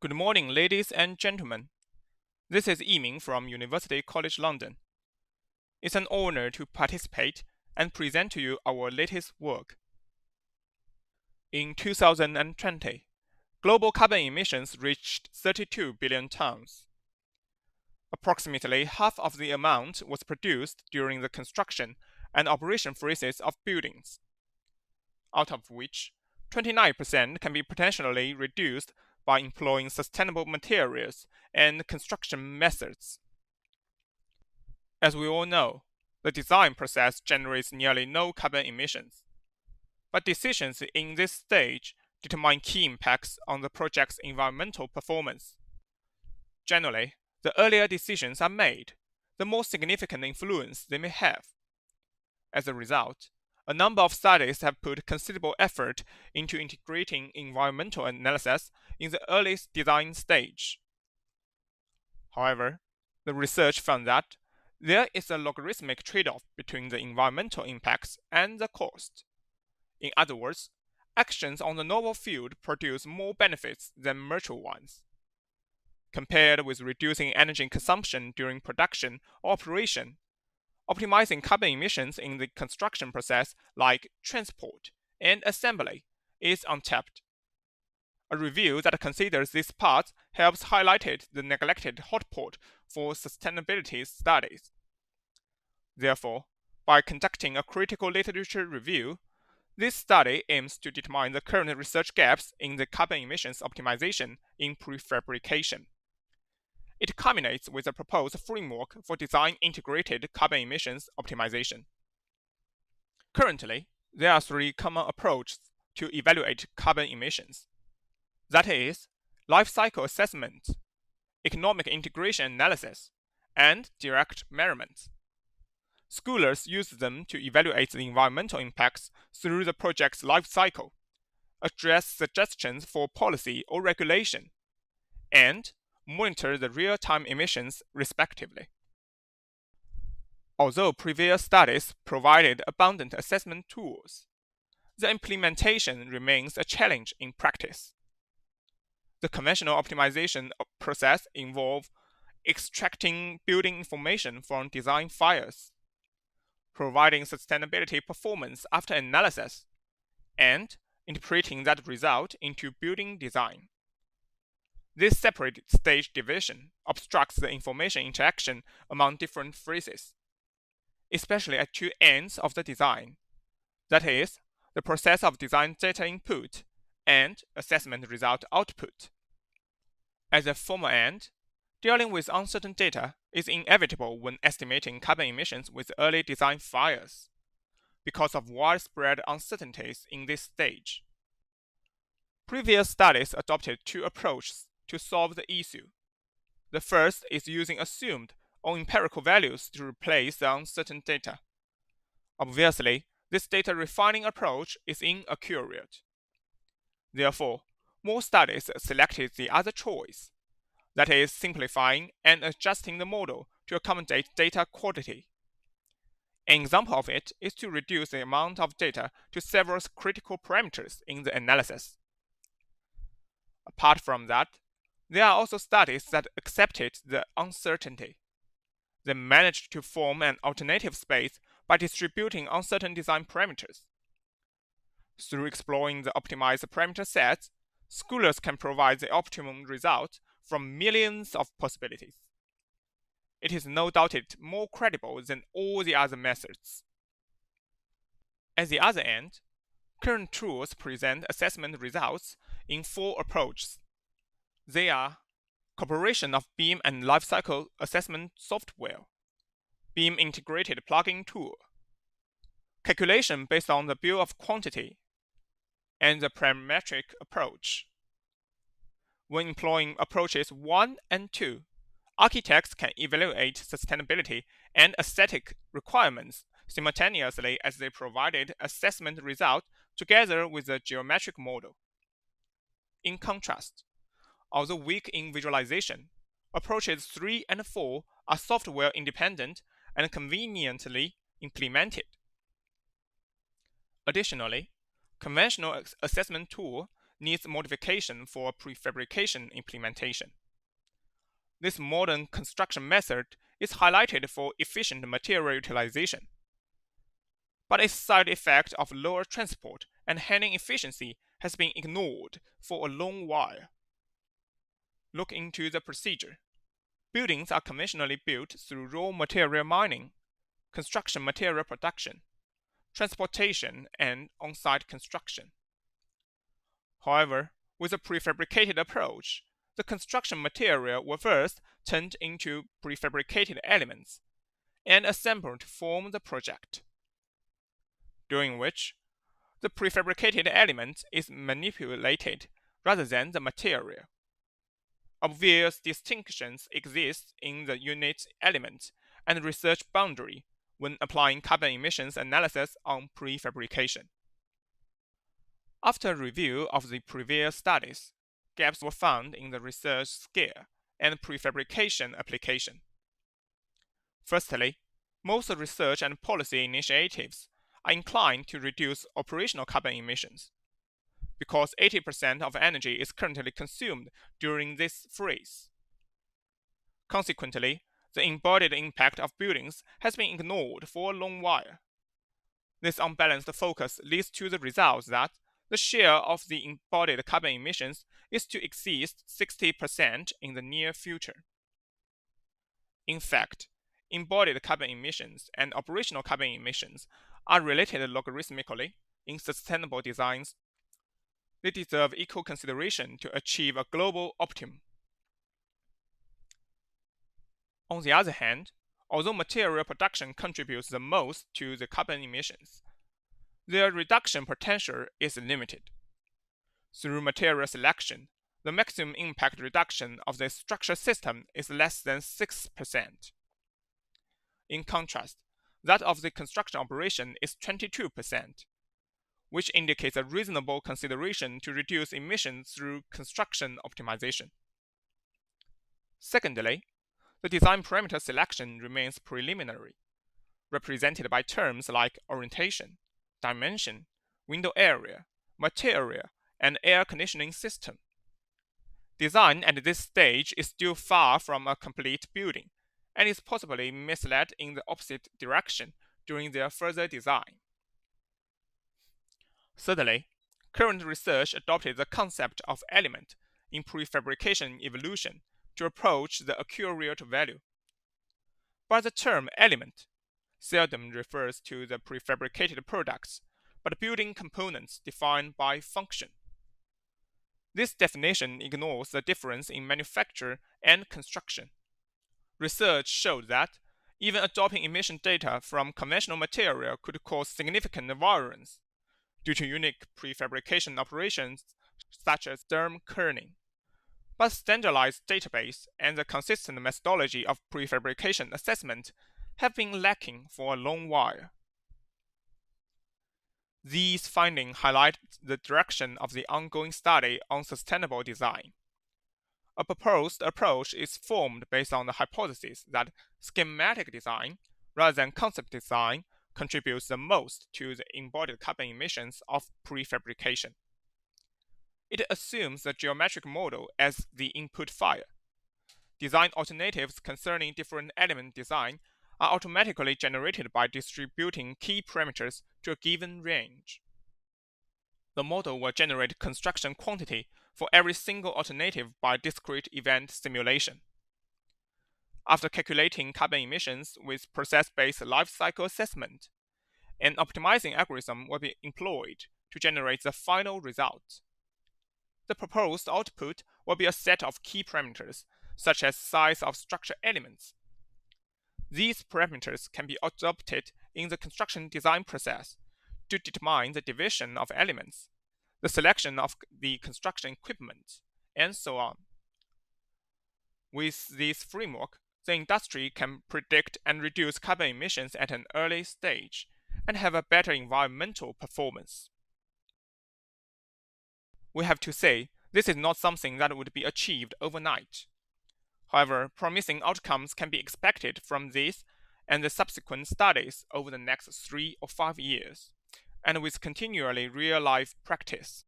Good morning, ladies and gentlemen. This is Yiming from University College London. It's an honor to participate and present to you our latest work. In 2020, global carbon emissions reached 32 billion tons. Approximately half of the amount was produced during the construction and operation phases of buildings, out of which 29% can be potentially reduced by employing sustainable materials and construction methods. As we all know, the design process generates nearly no carbon emissions, but decisions in this stage determine key impacts on the project's environmental performance. Generally, the earlier decisions are made, the more significant influence they may have. As a result, a number of studies have put considerable effort into integrating environmental analysis in the earliest design stage. However, the research found that there is a logarithmic trade-off between the environmental impacts and the cost. In other words, actions on the novel field produce more benefits than mature ones. Compared with reducing energy consumption during production or operation, optimizing carbon emissions in the construction process like transport and assembly is untapped. A review that considers this part helps highlight the neglected hotspot for sustainability studies. Therefore, by conducting a critical literature review, this study aims to determine the current research gaps in the carbon emissions optimization in prefabrication. It culminates with a proposed framework for design-integrated carbon emissions optimization. Currently, there are three common approaches to evaluate carbon emissions. That is, life cycle assessment, economic integration analysis, and direct measurements. Scholars use them to evaluate the environmental impacts through the project's life cycle, address suggestions for policy or regulation, and monitor the real-time emissions respectively. Although previous studies provided abundant assessment tools, the implementation remains a challenge in practice. The conventional optimization process involves extracting building information from design files, providing sustainability performance after analysis, and interpreting that result into building design. This separate stage division obstructs the information interaction among different phases, especially at two ends of the design, that is, the process of design data input and assessment result output. At the former end, dealing with uncertain data is inevitable when estimating carbon emissions with early design files, because of widespread uncertainties in this stage. Previous studies adopted two approaches to solve the issue. The first is using assumed or empirical values to replace the uncertain data. Obviously, this data refining approach is inaccurate. Therefore, more studies selected the other choice, that is, simplifying and adjusting the model to accommodate data quality. An example of it is to reduce the amount of data to several critical parameters in the analysis. Apart from that, there are also studies that accepted the uncertainty. They managed to form an alternative space by distributing uncertain design parameters. Through exploring the optimized parameter sets, scholars can provide the optimum result from millions of possibilities. It is no doubt more credible than all the other methods. At the other end, current tools present assessment results in four approaches. They are cooperation of BIM and lifecycle assessment software, BIM integrated plugin tool, calculation based on the bill of quantity, and the parametric approach. When employing approaches 1 and 2, architects can evaluate sustainability and aesthetic requirements simultaneously as they provided assessment result together with the geometric model. In contrast, although weak in visualization, approaches 3 and 4 are software independent and conveniently implemented. Additionally, conventional assessment tools needs modification for prefabrication implementation. This modern construction method is highlighted for efficient material utilization, but its side effect of lower transport and handling efficiency has been ignored for a long while. Look into the procedure. Buildings are conventionally built through raw material mining, construction material production, transportation, and on-site construction. However, with a prefabricated approach, the construction material were first turned into prefabricated elements and assembled to form the project, during which the prefabricated element is manipulated rather than the material. Obvious distinctions exist in the unit element and research boundary when applying carbon emissions analysis on prefabrication. After review of the previous studies, gaps were found in the research scale and prefabrication application. Firstly, most research and policy initiatives are inclined to reduce operational carbon emissions, because 80% of energy is currently consumed during this phase. Consequently, the embodied impact of buildings has been ignored for a long while. This unbalanced focus leads to the result that the share of the embodied carbon emissions is to exceed 60% in the near future. In fact, embodied carbon emissions and operational carbon emissions are related logarithmically in sustainable designs. They deserve equal consideration to achieve a global optimum. On the other hand, although material production contributes the most to the carbon emissions, their reduction potential is limited. Through material selection, the maximum impact reduction of the structure system is less than 6%. In contrast, that of the construction operation is 22%, which indicates a reasonable consideration to reduce emissions through construction optimization. Secondly, the design parameter selection remains preliminary, represented by terms like orientation, dimension, window area, material, and air conditioning system. Design at this stage is still far from a complete building, and is possibly misled in the opposite direction during their further design. Thirdly, current research adopted the concept of element in prefabrication evolution to approach the accurate value. By the term element seldom refers to the prefabricated products, but building components defined by function. This definition ignores the difference in manufacture and construction. Research showed that even adopting emission data from conventional material could cause significant variance due to unique prefabrication operations such as derm kerning. But standardized database and the consistent methodology of prefabrication assessment have been lacking for a long while. These findings highlight the direction of the ongoing study on sustainable design. A proposed approach is formed based on the hypothesis that schematic design, rather than concept design, contributes the most to the embodied carbon emissions of prefabrication. It assumes the geometric model as the input file. Design alternatives concerning different element design are automatically generated by distributing key parameters to a given range. The model will generate construction quantity for every single alternative by discrete event simulation. After calculating carbon emissions with process-based life cycle assessment, an optimizing algorithm will be employed to generate the final result. The proposed output will be a set of key parameters, such as size of structure elements. These parameters can be adopted in the construction design process to determine the division of elements, the selection of the construction equipment, and so on. With this framework, the industry can predict and reduce carbon emissions at an early stage and have a better environmental performance. We have to say, this is not something that would be achieved overnight. However, promising outcomes can be expected from this and the subsequent studies over the next 3 or 5 years, and with continually real-life practice.